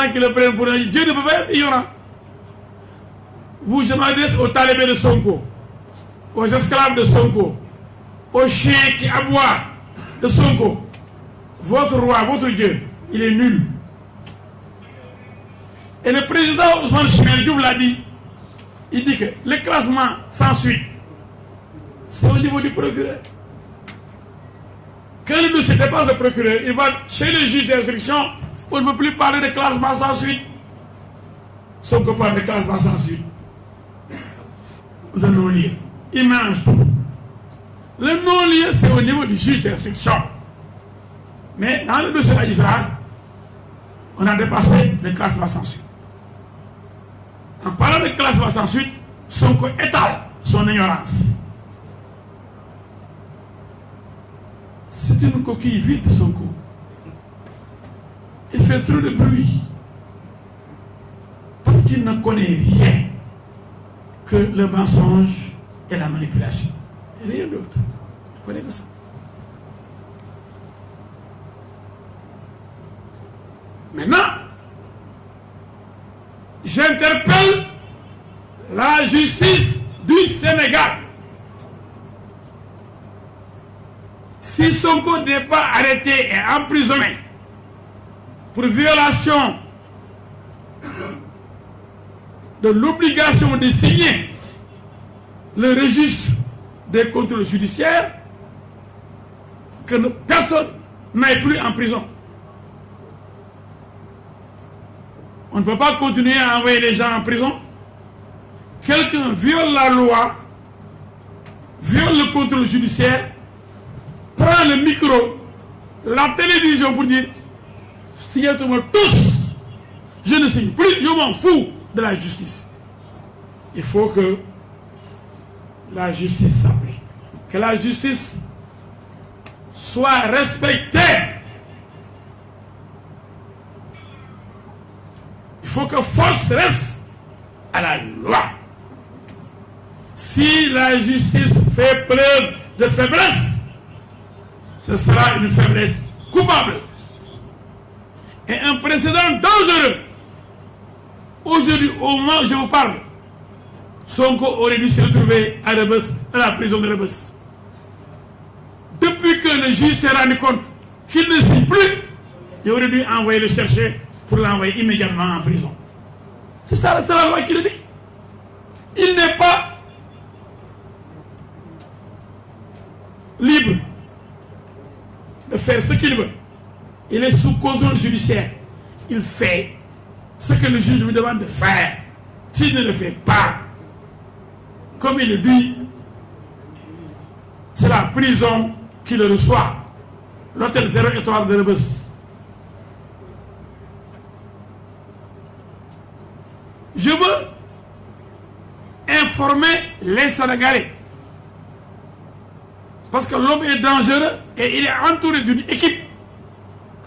qui le prennent pour un Dieu ne peut pas être ignorant. Vous, journalistes, aux talibés de Sonko, aux esclaves de Sonko, aux chiens qui aboient de Sonko, votre roi, votre Dieu, il est nul. Et le président Ousmane Chimel Diouf l'a dit. Il dit que le classement sans suite, c'est au niveau du procureur. Quand le dossier dépasse le procureur, il va chez le juge d'instruction, on ne peut plus parler de classement sans suite. Sauf qu'on parle de classement sans suite. De non-lieu. Il mélange tout. Le non-lieu, c'est au niveau du juge d'instruction. Mais dans le dossier d'Israël, on a dépassé le classement sans suite. En parlant de classement sans suite, Sonko étale son ignorance. C'est une coquille vide, Sonko. Il fait trop de bruit. Parce qu'il ne connaît rien que le mensonge et la manipulation. Et rien d'autre. Il ne connaît que ça. Maintenant, j'interpelle la justice du Sénégal. Si Sonko n'est pas arrêté et emprisonné pour violation de l'obligation de signer le registre des contrôles judiciaires, que personne n'aille plus en prison. On ne peut pas continuer à envoyer les gens en prison. Quelqu'un viole la loi, viole le contrôle judiciaire, prend le micro, la télévision pour dire signez-moi tous, je ne signe plus, je m'en fous de la justice. Il faut que la justice s'applique, que la justice soit respectée. Il faut que force reste à la loi. Si la justice fait preuve de faiblesse, ce sera une faiblesse coupable. Et un précédent dangereux. Aujourd'hui, au moment où je vous parle, Sonko aurait dû se retrouver à Rebeuss, à la prison de Rebeuss. Depuis que le juge s'est rendu compte qu'il ne signe plus, il aurait dû envoyer le chercher pour l'envoyer immédiatement en prison. C'est ça, c'est la loi qui le dit. Il n'est pas libre de faire ce qu'il veut. Il est sous contrôle judiciaire. Il fait ce que le juge lui demande de faire. S'il ne le fait pas, comme il le dit, c'est la prison qui le reçoit. L'hôtel 0 étoile de Rebeuss. Je veux informer les Sénégalais. Parce que l'homme est dangereux et il est entouré d'une équipe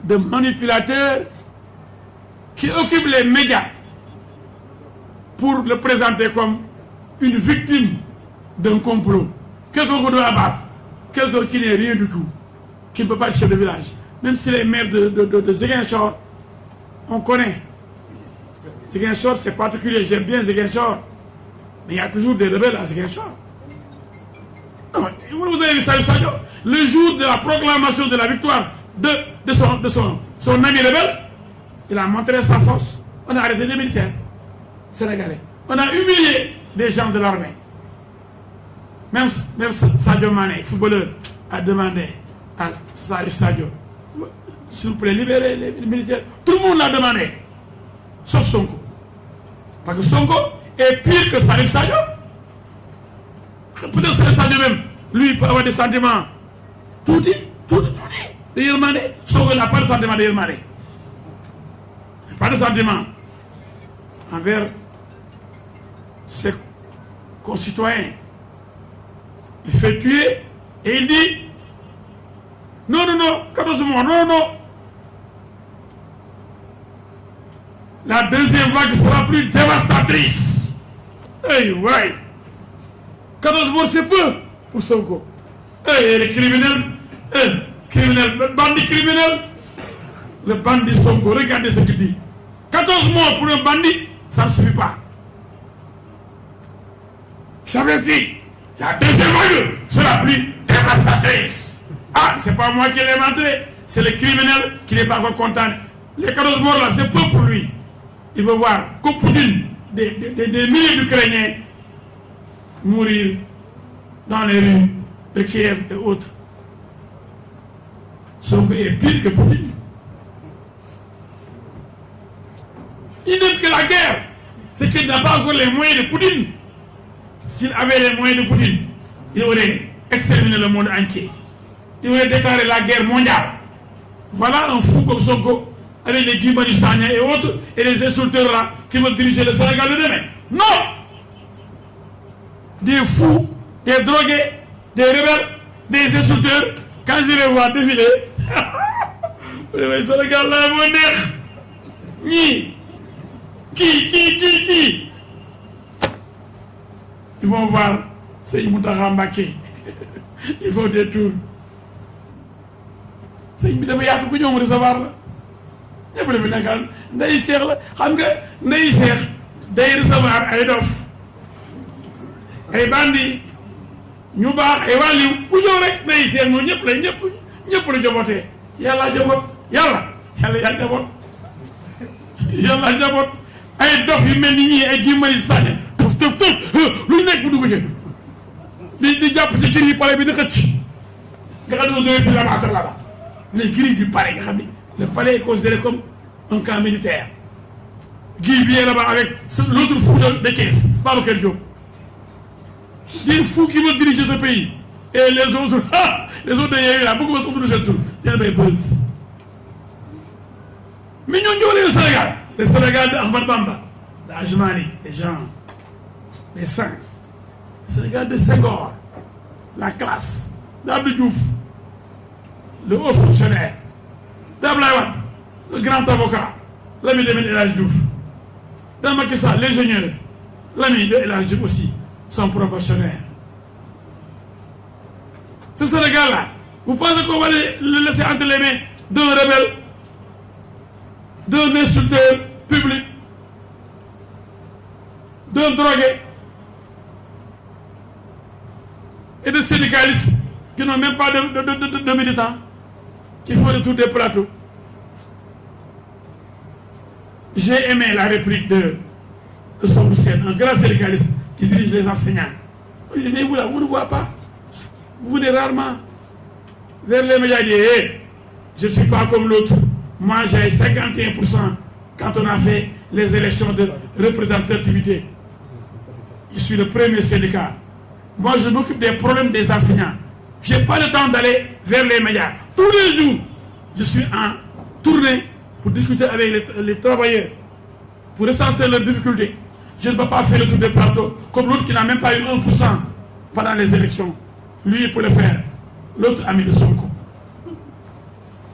de manipulateurs qui occupent les médias pour le présenter comme une victime d'un complot. Quelqu'un qu'on doit abattre. Quelqu'un qui n'est rien du tout. Qui ne peut pas être chef de village. Même si les maires de Ziguinchor, on connaît. Ziguinchor, c'est particulier. J'aime bien Ziguinchor. Mais il y a toujours des rebelles à Ziguinchor. Non, vous avez vu Salif Sadio, le jour de la proclamation de la victoire de son ami rebelle, il a montré sa force. On a arrêté des militaires sénégalais. On a humilié des gens de l'armée. Même Sadio Mané, footballeur, a demandé à Salif Sadio, s'il vous plaît, libérez les militaires. Tout le monde l'a demandé, sauf Sonko. Parce que Sonko est pire que Salif Sadio. Peut-être Salif Sadio même, lui, il peut avoir des sentiments. Tout dit. De Yermane, Sonko n'a pas de sentiment de Yermane. Pas de sentiment envers ses concitoyens. Il fait tuer et il dit non, 14 mois, non. La deuxième vague sera plus dévastatrice. Hey, ouais. 14 mois, c'est peu pour Sonko. Hey, les criminels, le bandit criminel, le bandit Sonko, regardez ce qu'il dit. 14 morts pour un bandit, ça ne suffit pas. J'avertis, la deuxième vague sera plus dévastatrice. Ah, c'est pas moi qui l'ai inventé, c'est le criminel qui n'est pas encore content. Les 14 morts là, c'est peu pour lui. Il veut voir comme Poutine, des milliers d'Ukrainiens mourir dans les rues de Kiev et autres. Sauf qu'il est pire que Poutine. Il dit que la guerre, c'est qu'il n'a pas encore les moyens de Poutine. S'il avait les moyens de Poutine, il aurait exterminé le monde entier. Il aurait déclaré la guerre mondiale. Voilà un fou comme Sonko, avec les Guy Marius Sagna et autres, et les insulteurs là, qui vont diriger le Sénégal de demain. Non! Des fous, des drogués, des rebelles, des insulteurs, quand je les vois défiler, le Sénégal là, mon neex, ñii, qui ils vont voir Sëñ Mountakha Mbacké il faut des tours sëñ bi dafa yaatu ku ñëw mu recevoir la ñëpp la fi nekkal ndey seex la xam nga ndey seex day recevoir ay dof ay bandi ñu baax ay wàlliw ku ñëw rek ndey seex ñoo ñëpp la jobotee yàlla jobot yàlla yaa jobot yàlla jobot ay dof yu mel ni ñii ay Guy Marius Sagna tëf lu ñu nekk bu dugg ci di jàpp ci gris palais bi di xëcc nga xam ne on devait plus l'abattre là-bas les grilles du palais nga xam ne le palais est considéré comme un camp militaire. Guy vient là-bas avec l'autre fou de Thiès, Babacar Diop. Des fous qui vont diriger ce pays. Et les autres de Yewwi là, beaucoup de cette tour. Il y a des buzz. Mais nous, le Sénégal de Ahmad Bamba, d'Ajmani, des gens, des saints. Le Sénégal de Senghor, la classe, d'Abdou Diouf, le haut fonctionnaire, d'Abdoulaye Wade, le grand avocat, l'ami de El Hadji Diouf, dans Macky Sall, l'ingénieur, l'ami de El Hadji Diouf aussi, son promotionnaire. Ce Sénégal-là, vous pensez qu'on va le laisser entre les mains d'un rebelle, d'un insulteur public, d'un drogué et de syndicalistes qui n'ont même pas de militants, qui font le tour des plateaux. J'ai aimé la réplique de Sow Sène, un grand syndicaliste qui dirige les enseignants. Il dit, mais vous là, vous ne voyez pas. Vous venez rarement vers les médias et dites, hey, je ne suis pas comme l'autre. Moi, j'ai 51% quand on a fait les élections de représentativité. Je suis le premier syndicat. Moi, je m'occupe des problèmes des enseignants. Je n'ai pas le temps d'aller vers les médias. Tous les jours, je suis en tournée pour discuter avec les travailleurs, pour recenser leurs difficultés. Je ne peux pas faire le tour des plateaux comme l'autre qui n'a même pas eu 1% pendant les élections. Lui, il peut le faire. L'autre ami de Sonko.